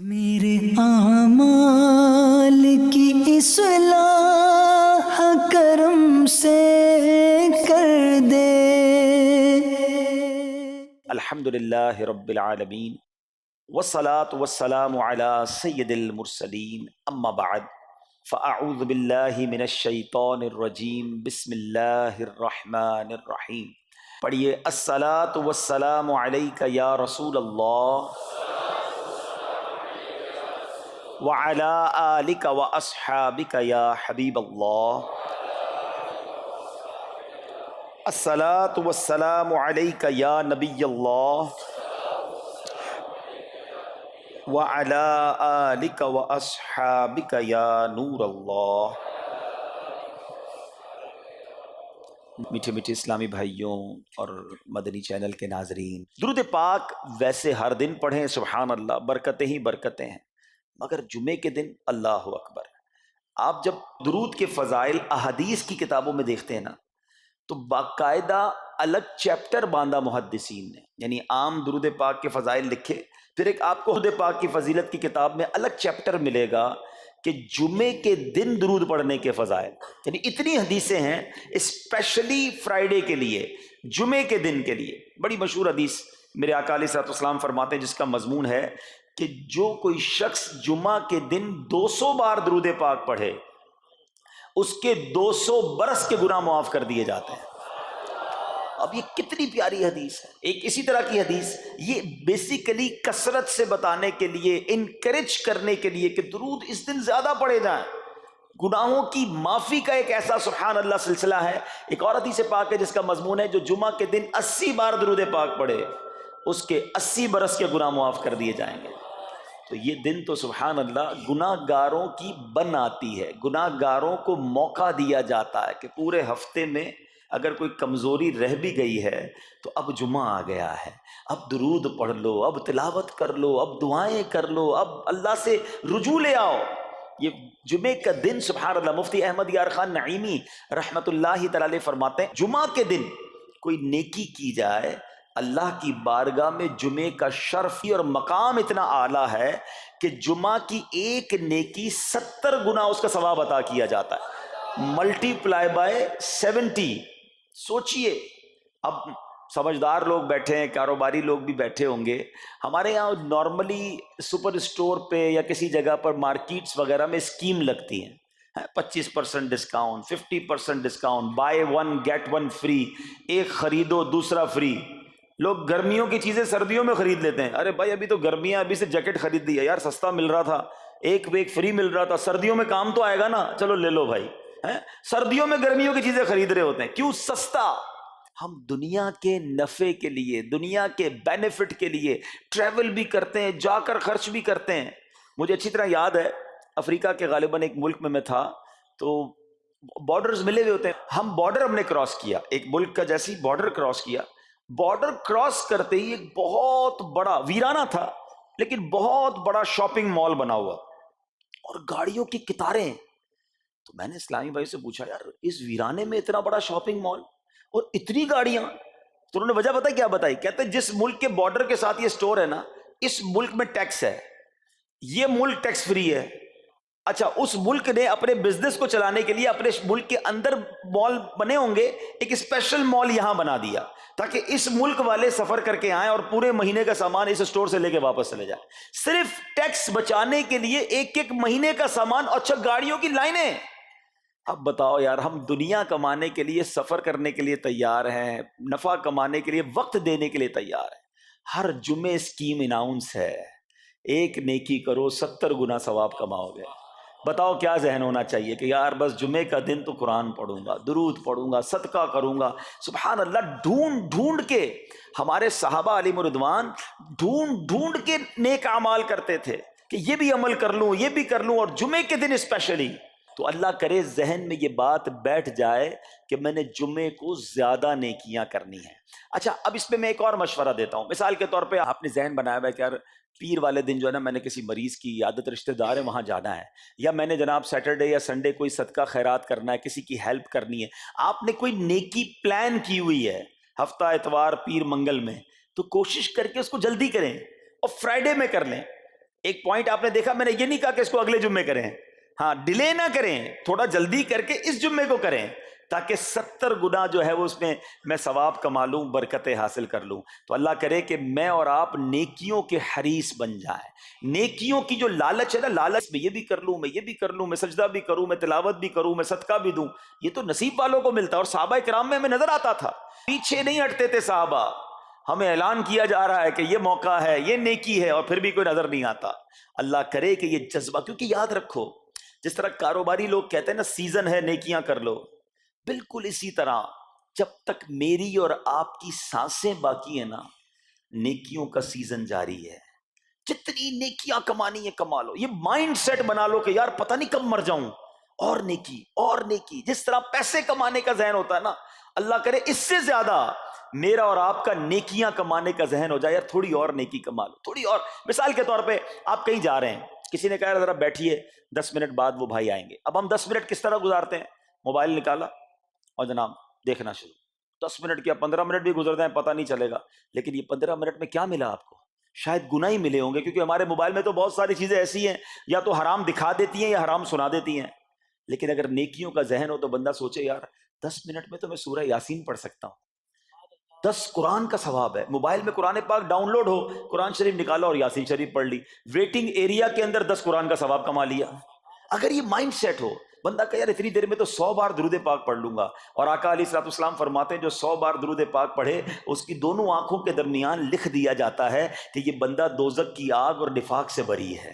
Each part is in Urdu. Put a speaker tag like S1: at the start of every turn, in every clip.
S1: میرے اعمال کی اصلاح کرم سے کر دے۔
S2: الحمدللہ رب العالمین والصلاة والسلام علی سید المرسلین اما بعد فاعوذ باللہ من الشیطان الرجیم بسم اللہ الرحمن الرحیم۔ پڑھیے الصلاة والسلام علیک یا رسول اللہ وعلی آلک واصحابک یا حبیب اللہ۔ الصلاة والسلام علیک یا نبی اللہ وعلی آلک واصحابک یا نور اللہ۔ میٹھے میٹھے اسلامی بھائیوں اور مدنی چینل کے ناظرین، درود پاک ویسے ہر دن پڑھیں، سبحان اللہ، برکتیں ہی برکتیں ہیں، مگر جمعے کے دن اللہ اکبر۔ آپ جب درود کے فضائل احادیث کی کتابوں میں دیکھتے ہیں نا، تو باقاعدہ الگ چیپٹر باندھا محدثین نے، یعنی عام درود پاک کے فضائل لکھے، پھر ایک آپ کو درود پاک کی فضیلت کی کتاب میں الگ چیپٹر ملے گا کہ جمعے کے دن درود پڑھنے کے فضائل، یعنی اتنی حدیثیں ہیں اسپیشلی فرائیڈے کے لیے، جمعے کے دن کے لیے۔ بڑی مشہور حدیث میرے آقا علیہ الصلوۃ والسلام فرماتے ہیں، جس کا مضمون ہے کہ جو کوئی شخص جمعہ کے دن 200 بار درود پاک پڑھے، اس کے 200 برس کے گناہ معاف کر دیے جاتے ہیں۔ اب یہ کتنی پیاری حدیث ہے۔ ایک اسی طرح کی حدیث، یہ بیسیکلی کثرت سے بتانے کے لیے، انکریج کرنے کے لیے کہ درود اس دن زیادہ پڑھے جائیں، گناہوں کی معافی کا ایک ایسا سبحان اللہ سلسلہ ہے۔ ایک اور حدیث پاک ہے جس کا مضمون ہے جو جمعہ کے دن 80 بار درود پاک پڑھے، اس کے 80 برس کے گناہ معاف کر دیے جائیں گے۔ تو یہ دن تو سبحان اللہ گناہ گاروں کی بن آتی ہے، گناہ گاروں کو موقع دیا جاتا ہے کہ پورے ہفتے میں اگر کوئی کمزوری رہ بھی گئی ہے تو اب جمعہ آ گیا ہے، اب درود پڑھ لو، اب تلاوت کر لو، اب دعائیں کر لو، اب اللہ سے رجوع لے آؤ۔ یہ جمعے کا دن سبحان اللہ، مفتی احمد یار خان نعیمی رحمت اللہ تعالی علیہ فرماتے ہیں، جمعہ کے دن کوئی نیکی کی جائے، اللہ کی بارگاہ میں جمعے کا شرف اور مقام اتنا اعلیٰ ہے کہ جمعہ کی ایک نیکی 70 گنا اس کا ثواب عطا کیا جاتا ہے، ملٹی پلائی بائی 70۔ سوچئے، اب سمجھدار لوگ بیٹھے ہیں، کاروباری لوگ بھی بیٹھے ہوں گے، ہمارے یہاں نارملی سپر اسٹور پہ یا کسی جگہ پر مارکیٹس وغیرہ میں اسکیم لگتی ہیں، 25% discount, 50% discount, buy one get one free, ایک خریدو دوسرا فری۔ لوگ گرمیوں کی چیزیں سردیوں میں خرید لیتے ہیں، ارے بھائی ابھی تو گرمیاں، ابھی سے جیکٹ خرید لی ہے یار، سستا مل رہا تھا، ایک فری مل رہا تھا، سردیوں میں کام تو آئے گا نا، چلو لے لو بھائی۔ سردیوں میں گرمیوں کی چیزیں خرید رہے ہوتے ہیں، کیوں؟ سستا۔ ہم دنیا کے نفع کے لیے، دنیا کے بینیفٹ کے لیے ٹریول بھی کرتے ہیں، جا کر خرچ بھی کرتے ہیں۔ مجھے اچھی طرح یاد ہے، افریقہ کے غالباً ایک ملک میں تھا، تو بارڈرز ملے ہوئے ہوتے ہیں، ہم بارڈر ہم نے کراس کیا، ایک ملک کا جیسی بارڈر کراس کیا، بارڈر کراس کرتے ہی ایک بہت بڑا ویرانہ تھا لیکن بہت بڑا شاپنگ مال بنا ہوا اور گاڑیوں کی قطاریں۔ تو میں نے اسلامی بھائی سے پوچھا، یار اس ویرانے میں اتنا بڑا شاپنگ مال اور اتنی گاڑیاں؟ تو انہوں نے وجہ بتائی، کیا بتائی؟ کہتے جس ملک کے بارڈر کے ساتھ یہ سٹور ہے نا، اس ملک میں ٹیکس ہے، یہ ملک ٹیکس فری ہے۔ اچھا، اس ملک نے اپنے بزنس کو چلانے کے لیے اپنے ملک کے اندر مال بنے ہوں گے، ایک اسپیشل مال یہاں بنا دیا تاکہ اس ملک والے سفر کر کے آئیں اور پورے مہینے کا سامان اس سٹور سے لے کے واپس چلے جائیں، صرف ٹیکس بچانے کے لیے، ایک مہینے کا سامان۔ اچھا، گاڑیوں کی لائنیں۔ اب بتاؤ یار، ہم دنیا کمانے کے لیے، سفر کرنے کے لیے تیار ہیں، نفع کمانے کے لیے، وقت دینے کے لیے تیار ہیں، ہر جمعے اسکیم اناؤنس ہے، ایک نیکی کرو 70 گنا ثواب کماؤ گے۔ بتاؤ کیا ذہن ہونا چاہیے کہ یار بس جمعے کا دن تو قرآن پڑھوں گا، درود پڑھوں گا، صدقہ کروں گا۔ سبحان اللہ، ڈھونڈ ڈھونڈ کے ہمارے صحابہ علیہم الرضوان ڈھونڈ ڈھونڈ کے نیک اعمال کرتے تھے کہ یہ بھی عمل کر لوں، یہ بھی کر لوں، اور جمعے کے دن اسپیشلی۔ تو اللہ کرے ذہن میں یہ بات بیٹھ جائے کہ میں نے جمعے کو زیادہ نیکیاں کرنی ہیں۔ اچھا، اب اس پہ میں ایک اور مشورہ دیتا ہوں۔ مثال کے طور پہ آپ نے ذہن بنایا ہوا ہے کہ یار پیر والے دن جو ہے نا، میں نے کسی مریض کی عیادت، رشتہ دار ہے وہاں جانا ہے، یا میں نے جناب سیٹرڈے یا سنڈے کوئی صدقہ خیرات کرنا ہے، کسی کی ہیلپ کرنی ہے، آپ نے کوئی نیکی پلان کی ہوئی ہے ہفتہ اتوار پیر منگل میں، تو کوشش کر کے اس کو جلدی کریں اور فرائیڈے میں کر لیں۔ ایک پوائنٹ آپ نے دیکھا، میں نے یہ نہیں کہا کہ اس کو اگلے جمعے کریں، ہاں ڈیلے نہ کریں، تھوڑا جلدی کر کے اس جمعے کو کریں تاکہ 70 گنا جو ہے وہ اس میں ثواب کما لوں، برکتیں حاصل کر لوں۔ تو اللہ کرے کہ میں اور آپ نیکیوں کے حریص بن جائیں۔ نیکیوں کی جو لالچ ہے نا، لالچ میں یہ بھی کر لوں، میں یہ بھی کر لوں، میں سجدہ بھی کروں، میں تلاوت بھی کروں، میں صدقہ بھی دوں، یہ تو نصیب والوں کو ملتا ہے۔ اور صحابہ کرام میں ہمیں نظر آتا تھا، پیچھے نہیں ہٹتے تھے صحابہ، ہمیں اعلان کیا جا رہا ہے کہ یہ موقع ہے، یہ نیکی ہے، اور پھر بھی کوئی نظر نہیں آتا۔ اللہ کرے کہ یہ جذبہ، کیونکہ یاد رکھو جس طرح کاروباری لوگ کہتے ہیں نا سیزن ہے نیکیاں کر لو، بالکل اسی طرح جب تک میری اور آپ کی سانسیں باقی ہیں نا، نیکیوں کا سیزن جاری ہے۔ جتنی نیکیاں کمانی ہے کما لو، یہ مائنڈ سیٹ بنا لو کہ یار پتہ نہیں کب مر جاؤں، اور نیکی اور نیکی۔ جس طرح پیسے کمانے کا ذہن ہوتا ہے نا، اللہ کرے اس سے زیادہ میرا اور آپ کا نیکیاں کمانے کا ذہن ہو جائے، یار تھوڑی اور نیکی کما لو، تھوڑی اور۔ مثال کے طور پہ آپ کہیں جا رہے ہیں، کسی نے کہا ذرا بیٹھیے 10 منٹ بعد وہ بھائی آئیں گے۔ اب ہم 10 منٹ کس طرح گزارتے ہیں؟ موبائل نکالا اور جناب دیکھنا شروع، 10 منٹ کیا 15 منٹ بھی گزر جائیں پتہ نہیں چلے گا، لیکن یہ 15 منٹ میں کیا ملا آپ کو؟ شاید گناہ ہی ملے ہوں گے، کیونکہ ہمارے موبائل میں تو بہت ساری چیزیں ایسی ہیں یا تو حرام دکھا دیتی ہیں یا حرام سنا دیتی ہیں۔ لیکن اگر نیکیوں کا ذہن ہو تو بندہ سوچے یار 10 منٹ میں تو میں سورہ یاسین پڑھ سکتا ہوں، 10 قرآن کا ثواب ہے۔ موبائل میں قرآن پاک ڈاؤن لوڈ ہو، قرآن شریف نکالا اور یاسین شریف پڑھ لی، ویٹنگ ایریا کے اندر 10 قرآن کا ثواب کما لیا۔ اگر یہ مائنڈ سیٹ ہو، بندہ کہ یار اتنی دیر میں تو 100 بار درود پاک پڑھ لوں گا، اور آقا علیہ الصلوۃ والسلام فرماتے ہیں جو 100 بار درود پاک پڑھے اس کی دونوں آنکھوں کے درمیان لکھ دیا جاتا ہے کہ یہ بندہ دوزخ کی آگ اور نفاق سے بری ہے۔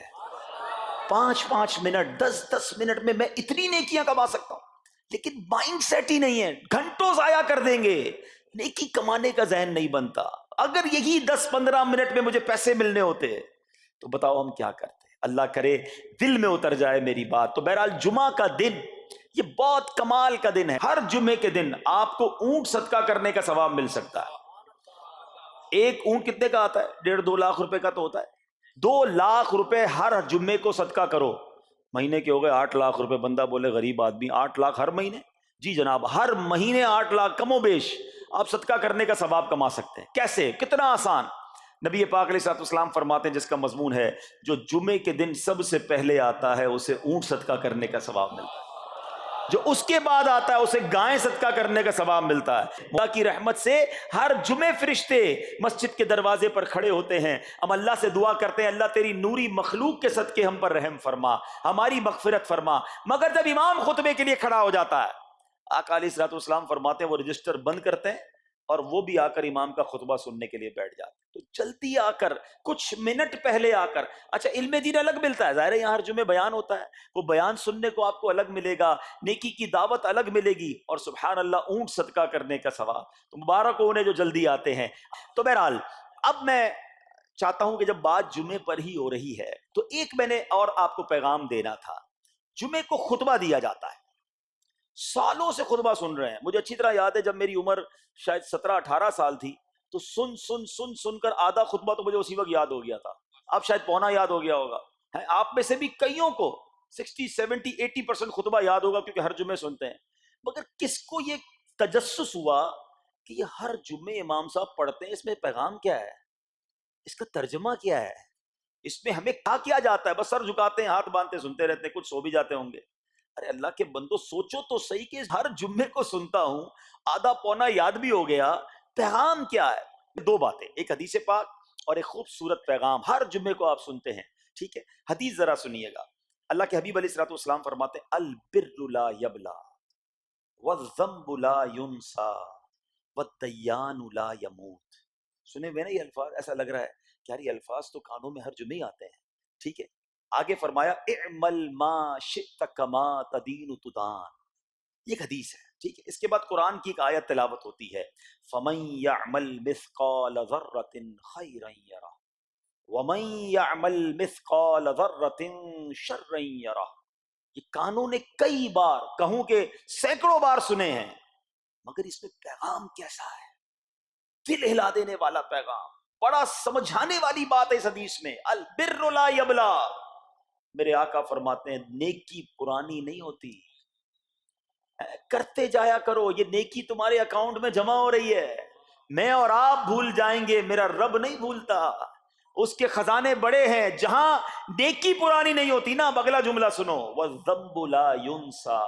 S2: 5 منٹ 10 منٹ میں میں اتنی نیکیاں کما سکتا ہوں، لیکن مائنڈ سیٹ ہی نہیں ہے، گھنٹوں ضائع کر دیں گے، نیکی کمانے کا ذہن نہیں بنتا۔ اگر یہی 10-15 منٹ میں مجھے پیسے ملنے ہوتے تو بتاؤ ہم کیا کرتے؟ اللہ کرے دل میں اتر جائے میری بات۔ تو بہرحال جمعہ کا دن یہ بہت کمال کا دن ہے۔ ہر جمعے کے دن آپ کو اونٹ صدقہ کرنے کا ثواب مل سکتا ہے۔ ایک اونٹ کتنے کا آتا ہے؟ 1.5-2 لاکھ روپے کا تو ہوتا ہے۔ 2 لاکھ روپے ہر جمعے کو صدقہ کرو، مہینے کے ہو گئے 8 لاکھ روپے۔ بندہ بولے غریب آدمی 8 لاکھ ہر مہینے؟ جی جناب، ہر مہینے 8 لاکھ کم و بیش آپ صدقہ کرنے کا ثواب کما سکتے ہیں۔ کیسے؟ کتنا آسان۔ نبی پاک علیہ الصلوۃ والسلام فرماتے ہیں جس کا مضمون ہے جو جمعے کے دن سب سے پہلے آتا ہے اسے اونٹ صدقہ کرنے کا ثواب ملتا ہے، جو اس کے بعد آتا ہے اسے گائے صدقہ کرنے کا ثواب ملتا ہے۔ اللہ کی رحمت سے ہر جمعے فرشتے مسجد کے دروازے پر کھڑے ہوتے ہیں، ہم اللہ سے دعا کرتے ہیں اللہ تیری نوری مخلوق کے صدقے ہم پر رحم فرما، ہماری مغفرت فرما۔ مگر جب امام خطبے کے لیے کھڑا ہو جاتا ہے، آقا علیہ الصلوۃ والسلام فرماتے ہیں وہ رجسٹر بند کرتے ہیں اور وہ بھی آ کر امام کا خطبہ سننے کے لیے بیٹھ جاتے ہیں۔ تو جلدی آ کر، کچھ منٹ پہلے آ کر، اچھا علم دین الگ ملتا ہے، ظاہر ہے یہاں ہر جمعے بیان ہوتا ہے، وہ بیان سننے کو آپ کو الگ ملے گا، نیکی کی دعوت الگ ملے گی، اور سبحان اللہ اونٹ صدقہ کرنے کا ثواب۔ تو مبارک ہو انہیں جو جلدی آتے ہیں۔ تو بہرحال اب میں چاہتا ہوں کہ جب بات جمعے پر ہی ہو رہی ہے تو ایک میں نے اور آپ کو پیغام دینا تھا۔ جمعے کو خطبہ دیا جاتا ہے، سالوں سے خطبہ سن رہے ہیں۔ مجھے اچھی طرح یاد ہے جب میری عمر شاید 17-18 سال تھی تو سن کر آدھا خطبہ تو مجھے اسی وقت یاد ہو گیا تھا، اب شاید پونا یاد ہو گیا ہوگا۔ آپ میں سے بھی کئیوں کو 60-70-80% خطبہ یاد ہوگا کیونکہ ہر جمعے سنتے ہیں، مگر کس کو یہ تجسس ہوا کہ یہ ہر جمعے امام صاحب پڑھتے ہیں، اس میں پیغام کیا ہے، اس کا ترجمہ کیا ہے، اس میں ہمیں کیا جاتا ہے؟ بس سر جھکاتے ہیں، ہاتھ باندھتے سنتے رہتے ہیں، کچھ سو بھی جاتے ہوں گے۔ ارے اللہ کے بندو سوچو تو صحیح کہ ہر جمعے کو سنتا ہوں، آدھا پونا یاد بھی ہو گیا، پیغام کیا ہے؟ 2 باتیں، ایک حدیث پاک اور ایک خوبصورت پیغام ہر جمعے کو آپ سنتے ہیں، ٹھیک ہے؟ حدیث ذرا سنیے گا۔ اللہ کے حبیب علیہ الصلوۃ والسلام فرماتے ہیں البر لا یبلا والذنب لا ینسا والدیان لا یموت۔ سنے ہوئے نا یہ الفاظ؟ ایسا لگ رہا ہے کہ یار یہ الفاظ تو کانوں میں ہر جمعے آتے ہیں، ٹھیک ہے؟ آگے فرمایا اعمل ما شئت کما تدین تدان، یہ ایک حدیث ہے، ٹھیک ہے؟ اس کے بعد قرآن کی ایک آیت تلاوت ہوتی ہے فمن یعمل مثقال ذرۃ خیرا یرہ ومن یعمل مثقال ذرۃ شرا یرہ۔ یہ کانوں نے کئی بار، کہوں کہ سینکڑوں بار سنے ہیں، مگر اس میں پیغام کیسا ہے؟ دل ہلا دینے والا پیغام، بڑا سمجھانے والی بات ہے اس حدیث میں۔ البر لا یبلا، میرے آقا فرماتے ہیں نیکی پرانی نہیں ہوتی، کرتے جایا کرو، یہ نیکی تمہارے اکاؤنٹ میں جمع ہو رہی ہے، میں اور آپ بھول جائیں گے، میرا رب نہیں بھولتا۔ اس کے خزانے بڑے ہیں. جہاں نیکی پرانی نہیں ہوتی نا، اب اگلا جملہ سنو، وَالذَّنبُ لَا يُنسَى،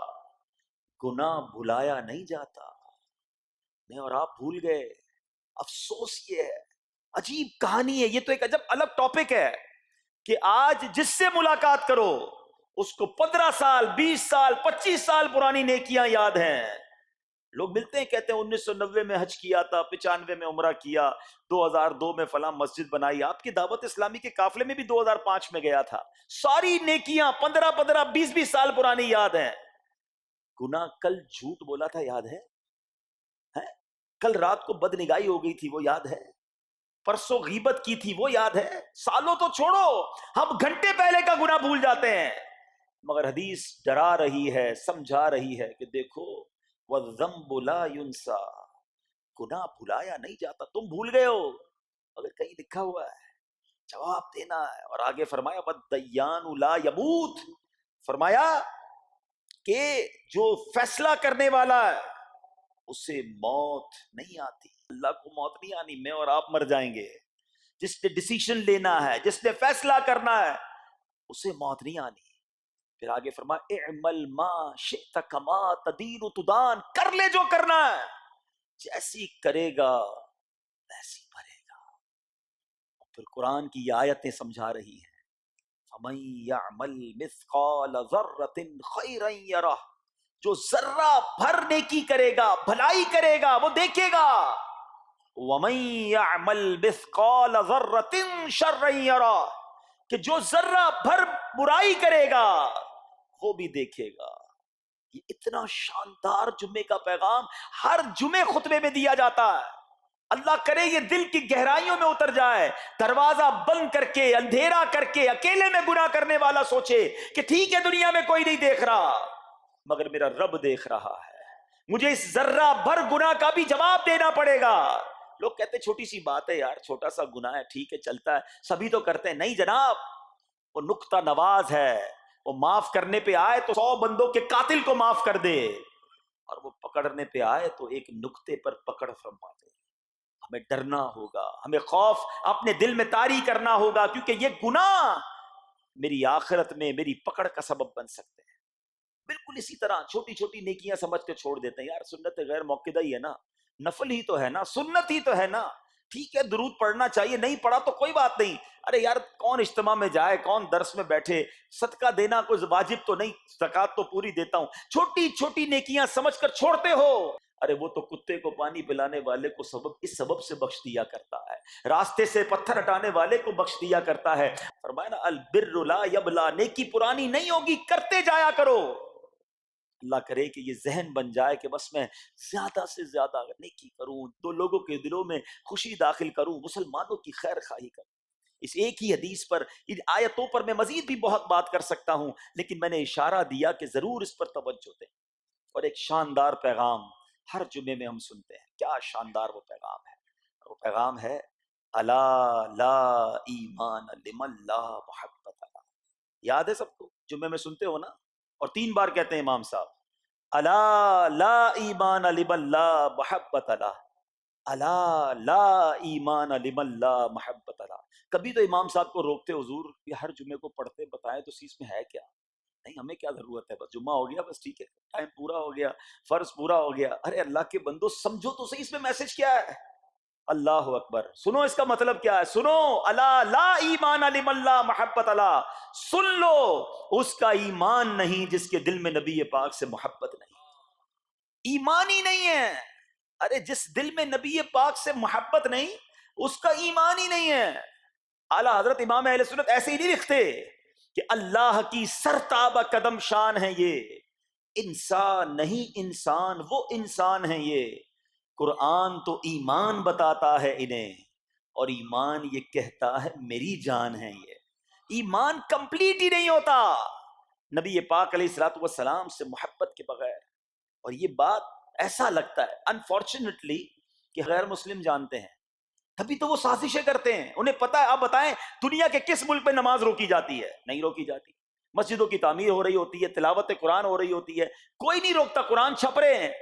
S2: گناہ بھلایا نہیں جاتا. میں اور آپ بھول گئے. افسوس یہ ہے، عجیب کہانی ہے. یہ تو ایک عجب الگ ٹاپک ہے کہ آج جس سے ملاقات کرو اس کو 15 سال 20 سال 25 سال پرانی نیکیاں یاد ہیں. لوگ ملتے ہیں کہتے ہیں 1990 میں حج کیا تھا، 95 میں عمرہ کیا، 2002 میں فلاں مسجد بنائی. آپ کی دعوت اسلامی کے قافلے میں بھی 2005 میں گیا تھا. ساری نیکیاں 15 20 سال پرانی یاد ہیں. گناہ کل جھوٹ بولا تھا یاد ہے؟ کل رات کو بد نگاہی ہو گئی تھی وہ یاد ہے؟ پرسوں غیبت کی تھی وہ یاد ہے؟ سالوں تو چھوڑو، ہم گھنٹے پہلے کا گناہ بھول جاتے ہیں. مگر حدیث ڈرا رہی ہے، سمجھا رہی ہے کہ دیکھو وَالذَّنبُ لَا يُنسَى، گناہ بھلایا نہیں جاتا. تم بھول گئے ہو مگر کہیں لکھا ہوا ہے، جواب دینا ہے. اور آگے فرمایا وَالدَّيَّانُ لَا يَمُوتُ، فرمایا کہ جو فیصلہ کرنے والا ہے اسے موت نہیں آتی. اللہ کو موت نہیں آنی، میں اور آپ مر جائیں گے. جس نے ڈیسیشن لینا ہے، جس نے فیصلہ کرنا ہے، اسے موت نہیں آنی. پھر آگے فرمایا اعمل ما شئت کما تدین تدان، کر لے جو کرنا ہے، جیسی کرے گا ویسی بھرے گا. پھر قرآن کی یہ آیتیں سمجھا رہی ہیں فَمَن يَعْمَلْ مِثْقَالَ ذَرَّةٍ خَيْرًا يَرَهُ، جو ذرہ بھر نیکی کرے گا، بھلائی کرے گا، وہ دیکھے گا. وَمَن يَعْمَلْ مِثْقَالَ ذَرَّةٍ شَرًّا يَرَهُ، کہ جو ذرہ بھر برائی کرے گا وہ بھی دیکھے گا. یہ اتنا شاندار جمعے کا پیغام ہر جمعے خطبے میں دیا جاتا ہے. اللہ کرے یہ دل کی گہرائیوں میں اتر جائے. دروازہ بند کر کے، اندھیرا کر کے، اکیلے میں گناہ کرنے والا سوچے کہ ٹھیک ہے دنیا میں کوئی نہیں دیکھ رہا مگر میرا رب دیکھ رہا ہے، مجھے اس ذرہ بھر گناہ کا بھی جواب دینا پڑے گا. لوگ کہتے ہیں چھوٹی سی بات ہے یار، چھوٹا سا گناہ ہے، ٹھیک ہے چلتا ہے، سبھی تو کرتے ہیں. نہیں جناب، وہ نقطہ نواز ہے. وہ معاف کرنے پہ آئے تو 100 بندوں کے قاتل کو معاف کر دے، اور وہ پکڑنے پہ آئے تو ایک نقطے پر پکڑ فرما دے. ہمیں ڈرنا ہوگا، ہمیں خوف اپنے دل میں طاری کرنا ہوگا، کیونکہ یہ گناہ میری آخرت میں میری پکڑ کا سبب بن سکتے ہیں. بالکل اسی طرح چھوٹی چھوٹی نیکیاں سمجھ کے چھوڑ دیتے ہیں. یار سنت غیر موقدہ ہی ہے نا، نفل ہی تو ہے نا، سنت ہی تو ہے نا، ٹھیک ہے درود پڑھنا چاہیے، نہیں پڑھا تو کوئی بات نہیں. ارے یار کون اجتماع میں جائے، کون درس میں بیٹھے، صدقہ دینا کوئی واجب تو نہیں، زکوٰۃ تو پوری دیتا ہوں. چھوٹی چھوٹی نیکیاں سمجھ کر چھوڑتے ہو. ارے وہ تو کتے کو پانی پلانے والے کو اس سبب سے بخش دیا کرتا ہے، راستے سے پتھر ہٹانے والے کو بخش دیا کرتا ہے. فرمایا نا البر لا یبلا، نیکی پرانی نہیں ہوگی، کرتے جایا کرو. اللہ کرے کہ یہ ذہن بن جائے کہ بس میں زیادہ سے زیادہ نیکی کروں، دو لوگوں کے دلوں میں خوشی داخل کروں، مسلمانوں کی خیر خواہی کروں. اس ایک ہی حدیث پر، ان آیتوں پر میں مزید بھی بہت بات کر سکتا ہوں، لیکن میں نے اشارہ دیا کہ ضرور اس پر توجہ دیں. اور ایک شاندار پیغام ہر جمعے میں ہم سنتے ہیں. کیا شاندار وہ پیغام ہے! وہ پیغام ہے الا لا ایمان لمن لا محبت له. یاد ہے سب کو؟ جمعے میں سنتے ہو نا، اور 3 بار کہتے ہیں امام صاحب الا لا ایمان لمن لا محبت له، الا لا ایمان لمن لا محبت له. کبھی تو امام صاحب کو روکتے، حضور یہ ہر جمعے کو پڑھتے بتائیں تو اس میں ہے کیا؟ نہیں ہمیں کیا ضرورت ہے، بس جمعہ ہو گیا بس ٹھیک ہے، ٹائم پورا ہو گیا، فرض پورا ہو گیا. ارے اللہ کے بندو سمجھو تو صحیح اس میں میسج کیا ہے. اللہ اکبر، سنو اس کا مطلب کیا ہے، سنو الا لا ایمان لمن لا محبت له، سن لو اس کا ایمان نہیں جس کے دل میں نبی پاک سے محبت نہیں، ایمان ہی نہیں ہے. ارے جس دل میں نبی پاک سے محبت نہیں اس کا ایمان ہی نہیں ہے. اعلیٰ حضرت امام اہل سنت ایسے ہی نہیں لکھتے کہ اللہ کی سرتابہ قدم شان ہے یہ، انسان نہیں انسان، وہ انسان ہے یہ. قرآن تو ایمان بتاتا ہے انہیں، اور ایمان یہ کہتا ہے میری جان ہے یہ. ایمان کمپلیٹ ہی نہیں ہوتا نبی پاک علیہ الصلوۃ والسلام سے محبت کے بغیر. اور یہ بات ایسا لگتا ہے انفارچونیٹلی کہ غیر مسلم جانتے ہیں، تبھی تو وہ سازشیں کرتے ہیں. انہیں پتا ہے. آپ بتائیں دنیا کے کس ملک میں نماز روکی جاتی ہے؟ نہیں روکی جاتی. مسجدوں کی تعمیر ہو رہی ہوتی ہے، تلاوت قرآن ہو رہی ہوتی ہے، کوئی نہیں روکتا، قرآن چھپ رہے ہیں.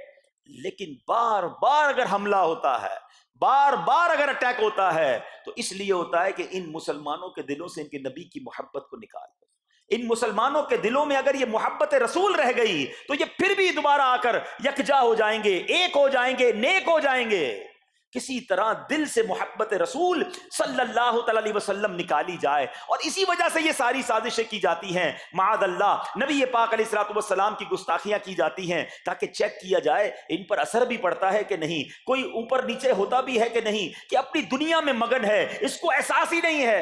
S2: لیکن بار بار اگر حملہ ہوتا ہے، بار بار اگر اٹیک ہوتا ہے تو اس لیے ہوتا ہے کہ ان مسلمانوں کے دلوں سے ان کے نبی کی محبت کو نکال دو. ان مسلمانوں کے دلوں میں اگر یہ محبت رسول رہ گئی تو یہ پھر بھی دوبارہ آ کر یکجا ہو جائیں گے، ایک ہو جائیں گے، نیک ہو جائیں گے. کسی طرح دل سے محبت رسول صلی اللہ تعالی علیہ وسلم نکالی جائے، اور اسی وجہ سے یہ ساری سازشیں کی جاتی ہیں. معاذ اللہ نبی پاک علیہ الصلوۃ والسلام کی گستاخیاں کی جاتی ہیں تاکہ چیک کیا جائے ان پر اثر بھی پڑتا ہے کہ نہیں، کوئی اوپر نیچے ہوتا بھی ہے کہ نہیں، کہ اپنی دنیا میں مگن ہے، اس کو احساس ہی نہیں ہے.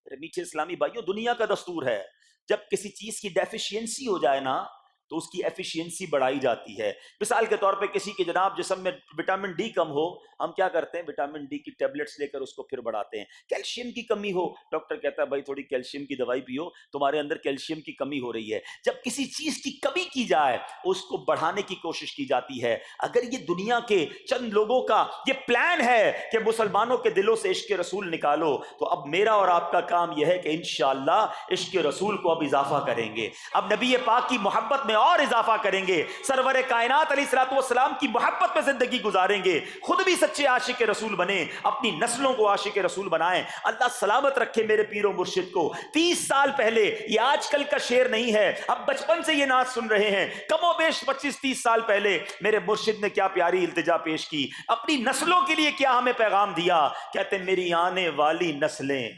S2: میرے میٹھے اسلامی بھائیوں، دنیا کا دستور ہے جب کسی چیز کی ڈیفیشینسی ہو جائے نا تو اس کی ایفیشینسی بڑھائی جاتی ہے. مثال کے طور پہ کسی کے جناب جسم میں وٹامن ڈی کم ہو، ہم کیا کرتے ہیں، وٹامن ڈی کی ٹیبلٹس لے کر اس کو پھر بڑھاتے ہیں. کیلشیم کی کمی ہو، ڈاکٹر کہتا ہے بھائی تھوڑی کیلشیم کی دوائی پیو، تمہارے اندر کیلشیم کی کمی ہو رہی ہے. جب کسی چیز کی کمی کی جائے اس کو بڑھانے کی کوشش کی جاتی ہے. اگر یہ دنیا کے چند لوگوں کا یہ پلان ہے کہ مسلمانوں کے دلوں سے عشق رسول نکالو، تو اب میرا اور آپ کا کام یہ ہے کہ انشاءاللہ عشق رسول کو اب اضافہ کریں گے، اب نبی پاک کی محبت میں اور اضافہ کریں گے، سرور کائنات علیہ الصلوۃ والسلام کی محبت میں زندگی گزاریں گے، خود بھی سچے عاشق رسول بنیں، اپنی نسلوں کو عاشق رسول بنائیں. اللہ سلامت رکھے میرے پیر و مرشد کو. 30 سال پہلے، یہ آج کل کا شعر نہیں ہے، اب بچپن سے یہ نعت سن رہے ہیں، کم و بیش 25-30 سال پہلے میرے مرشد نے کیا پیاری التجا پیش کی، اپنی نسلوں کے لیے کیا ہمیں پیغام دیا. کہتے میری آنے والی نسلیں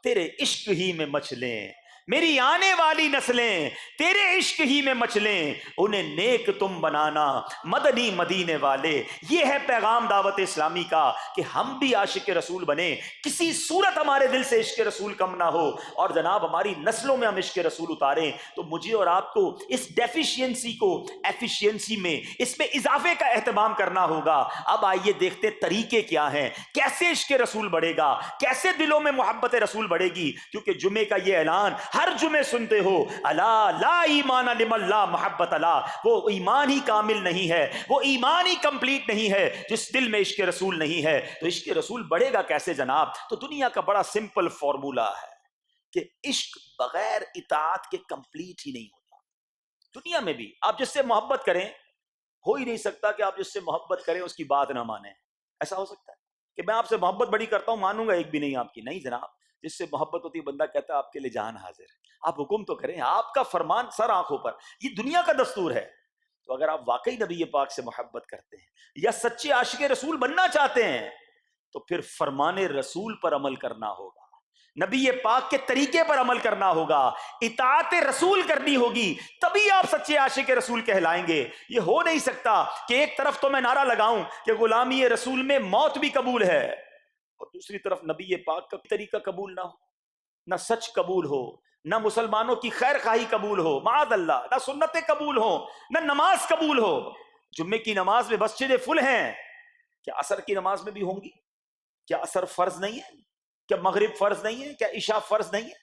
S2: تیرے عشق ہی میں مچلیں، میری آنے والی نسلیں تیرے عشق ہی میں مچلیں، انہیں نیک تم بنانا مدنی مدینے والے. یہ ہے پیغام دعوت اسلامی کا کہ ہم بھی عاشق رسول بنیں، کسی صورت ہمارے دل سے عشق رسول کم نہ ہو، اور جناب ہماری نسلوں میں ہم عشق رسول اتاریں. تو مجھے اور آپ کو اس ڈیفیشینسی کو ایفیشینسی میں، اس میں اضافے کا اہتمام کرنا ہوگا. اب آئیے دیکھتے طریقے کیا ہیں، کیسے عشق رسول بڑھے گا، کیسے دلوں میں محبت رسول بڑھے گی. کیونکہ جمعے کا یہ اعلان ہر جمعے سنتے ہو، الا لا ایمان لمن لا محبت لا، وہ ایمان ہی کامل نہیں ہے، وہ ایمان ہی کمپلیٹ نہیں ہے جس دل میں عشق رسول نہیں ہے. تو عشق رسول بڑھے گا کیسے جناب؟ تو دنیا کا بڑا سمپل فارمولا ہے کہ عشق بغیر اطاعت کے کمپلیٹ ہی نہیں ہوتا. دنیا میں بھی آپ جس سے محبت کریں، ہو ہی نہیں سکتا کہ آپ جس سے محبت کریں اس کی بات نہ مانیں. ایسا ہو سکتا ہے کہ میں آپ سے محبت بڑی کرتا ہوں، مانوں گا ایک بھی نہیں آپ کی؟ نہیں جناب. جس سے محبت ہوتی ہے بندہ کہتا ہے آپ کے لیے جان حاضر ہے، آپ حکم تو کریں، آپ کا فرمان سر آنکھوں پر. یہ دنیا کا دستور ہے. تو اگر آپ واقعی نبی پاک سے محبت کرتے ہیں یا سچے عاشق رسول بننا چاہتے ہیں تو پھر فرمان رسول پر عمل کرنا ہوگا، نبی پاک کے طریقے پر عمل کرنا ہوگا، اطاعت رسول کرنی ہوگی، تبھی آپ سچے عاشق رسول کہلائیں گے. یہ ہو نہیں سکتا کہ ایک طرف تو میں نعرہ لگاؤں کہ غلامی رسول میں موت بھی قبول ہے، اور دوسری طرف نبی پاک کا طریقہ قبول نہ ہو، نہ سچ قبول ہو، نہ مسلمانوں کی خیر خواہی قبول ہو، معاذ اللہ، نہ سنتیں قبول ہو، نہ نماز قبول ہو. جمعے کی نماز میں مسجدیں فل ہیں، کیا عصر کی نماز میں بھی ہوں گی؟ کیا عصر فرض نہیں ہے؟ کیا مغرب فرض نہیں ہے؟ کیا عشاء فرض نہیں ہے؟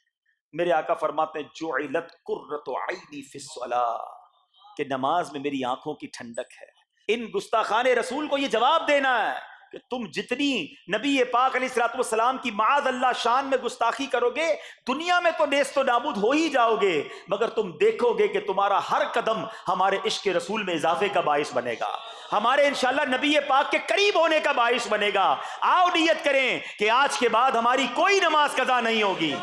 S2: میرے آقا فرماتے ہیں جعلت قرۃ عینی فی الصلاۃ، کہ نماز میں میری آنکھوں کی ٹھنڈک ہے. ان گستاخان رسول کو یہ جواب دینا ہے کہ تم جتنی نبی پاک علیہ الصلوۃ والسلام کی معاذ اللہ شان میں گستاخی کرو گے، دنیا میں تو نیست و نابود ہو ہی جاؤ گے، مگر تم دیکھو گے کہ تمہارا ہر قدم ہمارے عشق رسول میں اضافے کا باعث بنے گا، ہمارے انشاءاللہ نبی پاک کے قریب ہونے کا باعث بنے گا. آؤ نیت کریں کہ آج کے بعد ہماری کوئی نماز قضا نہیں ہوگی،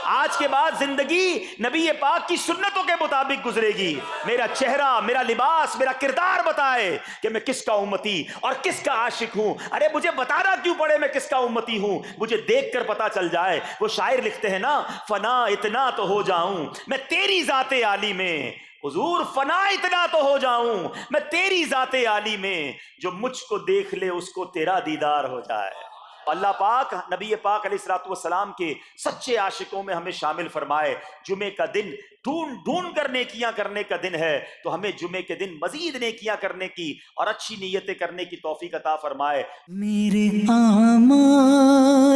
S2: آج کے بعد زندگی نبی پاک کی سنتوں کے مطابق گزرے گی. میرا چہرہ، میرا لباس، میرا کردار بتائے کہ میں کس کا امتی اور کس کا عاشق ہوں. ارے مجھے بتانا کیوں پڑے میں کس کا امتی ہوں، مجھے دیکھ کر پتا چل جائے. وہ شاعر لکھتے ہیں نا، فنا اتنا تو ہو جاؤں میں تیری ذات عالی میں، حضور فنا اتنا تو ہو جاؤں میں تیری ذات عالی میں، جو مجھ کو دیکھ لے اس کو تیرا دیدار ہو جائے. اللہ پاک نبی پاک علیہ الصلوۃ والسلام کے سچے عاشقوں میں ہمیں شامل فرمائے. جمعے کا دن ڈھونڈ کر نیکیاں کرنے کا دن ہے، تو ہمیں جمعے کے دن مزید نیکیاں کرنے کی اور اچھی نیتیں کرنے کی توفیق عطا فرمائے.
S1: میرے آمال